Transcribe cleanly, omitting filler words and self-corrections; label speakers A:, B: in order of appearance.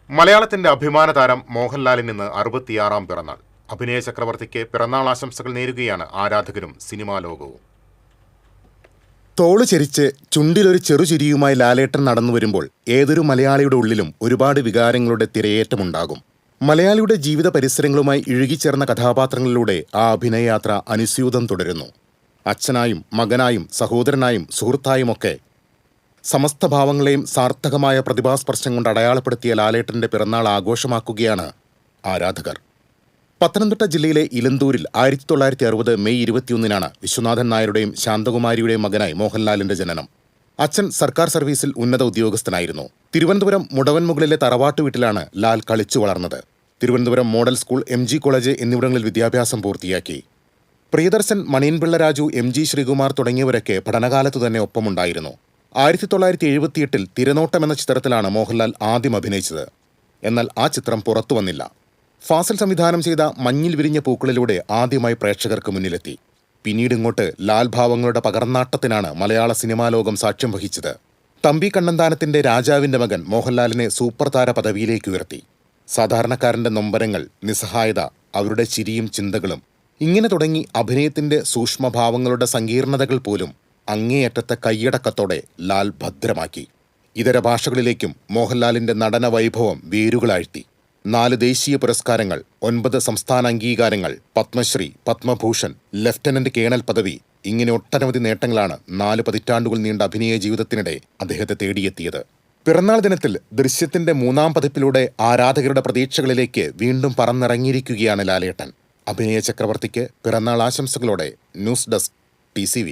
A: മലയാളത്തിന്റെ അഭിമാന താരം മോഹൻലാലിന് ഇന്ന് 66-ാം പിറന്നാൾ. അഭിനയ ചക്രവർത്തിക്ക് പിറന്നാൾ ആശംസകൾ നേരുകയാണ് ആരാധകരും സിനിമാ ലോകവും.
B: തോള് ചെരിച്ച് ചുണ്ടിലൊരു ചെറുചിരിയുമായി ലാലേട്ടൻ നടന്നു വരുമ്പോൾ ഏതൊരു മലയാളിയുടെ ഉള്ളിലും ഒരുപാട് വികാരങ്ങളുടെ തിരയേറ്റമുണ്ടാകും. മലയാളിയുടെ ജീവിത പരിസരങ്ങളുമായി ഇഴുകിച്ചേർന്ന കഥാപാത്രങ്ങളിലൂടെ ആ അഭിനയയാത്ര അനുസ്യൂതം തുടരുന്നു. അച്ഛനായും മകനായും സഹോദരനായും സുഹൃത്തായുമൊക്കെ സമസ്ത ഭാവങ്ങളെയും സാർത്ഥകമായ പ്രതിഭാസ്പർശം കൊണ്ട് അടയാളപ്പെടുത്തിയ ലാലേട്ടന്റെ പിറന്നാൾ ആഘോഷമാക്കുകയാണ് ആരാധകർ. പത്തനംതിട്ട ജില്ലയിലെ ഇലന്തൂരിൽ 1960 മെയ് 21-നാണ് വിശ്വനാഥൻ നായരുടെയും ശാന്തകുമാരിയുടെയും മകനായി മോഹൻലാലിന്റെ ജനനം. അച്ഛൻ സർക്കാർ സർവീസിൽ ഉന്നത ഉദ്യോഗസ്ഥനായിരുന്നു. തിരുവനന്തപുരം മുടവൻമുകളിലെ തറവാട്ടു വീട്ടിലാണ് ലാൽ കളിച്ചു വളർന്നത്. Thiruvananthapuram model school, MG college എന്നിവിടങ്ങളിൽ വിദ്യാഭ്യാസം പൂർത്തിയാക്കി. പ്രിയദർശൻ, മണിയൻപിള്ള രാജു, MG ശ്രീകുമാർ തുടങ്ങിയവരൊക്കെ പഠനകാലത്തു തന്നെ ഒപ്പമുണ്ടായിരുന്നു. 1978-ൽ തിരനോട്ടം എന്ന ചിത്രത്തിലാണ് മോഹൻലാൽ ആദ്യം അഭിനയിച്ചത്. എന്നാൽ ആ ചിത്രം പുറത്തു വന്നില്ല. ഫാസിൽ സംവിധാനം ചെയ്ത മഞ്ഞിൽ വിരിഞ്ഞ പൂക്കളിലൂടെ ആദ്യമായി പ്രേക്ഷകർക്ക് മുന്നിലെത്തി. പിന്നീട് ഇങ്ങോട്ട് ലാൽ ഭാവങ്ങളുടെ പകർന്നാട്ടത്തിനാണ് മലയാള സിനിമാ ലോകം സാക്ഷ്യം വഹിച്ചത്. തമ്പി കണ്ണന്താനത്തിന്റെ രാജാവിന്റെ മകൻ മോഹൻലാലിനെ സൂപ്പർ താര പദവിയിലേക്ക് ഉയർത്തി. സാധാരണക്കാരന്റെ നൊമ്പരങ്ങൾ, നിസ്സഹായത, അവരുടെ ചിരിയും ചിന്തകളും, ഇങ്ങനെ തുടങ്ങി അഭിനയത്തിന്റെ സൂക്ഷ്മഭാവങ്ങളുടെ സങ്കീർണതകൾ പോലും അങ്ങേയറ്റത്തെ കൈയടക്കത്തോടെ ലാൽ ഭദ്രമാക്കി. ഇതര ഭാഷകളിലേക്കും മോഹൻലാലിന്റെ നടന വൈഭവം വേരുകളാഴ്ത്തി. 4 ദേശീയ പുരസ്കാരങ്ങൾ, 9 സംസ്ഥാന അംഗീകാരങ്ങൾ, പത്മശ്രീ, പത്മഭൂഷൺ, ലഫ്റ്റനന്റ് കേണൽ പദവി, ഇങ്ങനെ ഒട്ടനവധി നേട്ടങ്ങളാണ് 4 പതിറ്റാണ്ടുകൾ നീണ്ട അഭിനയ ജീവിതത്തിനിടെ അദ്ദേഹത്തെ തേടിയെത്തിയത്. പിറന്നാൾ ദിനത്തിൽ ദൃശ്യത്തിന്റെ 3-ാം പതിപ്പിലൂടെ ആരാധകരുടെ പ്രതീക്ഷകളിലേക്ക് വീണ്ടും പറന്നിറങ്ങിയിരിക്കുകയാണ് ലാലേട്ടൻ. അഭിനയ ചക്രവർത്തിക്ക് പിറന്നാൾ ആശംസകളോടെ ന്യൂസ് ഡെസ്ക് TCV.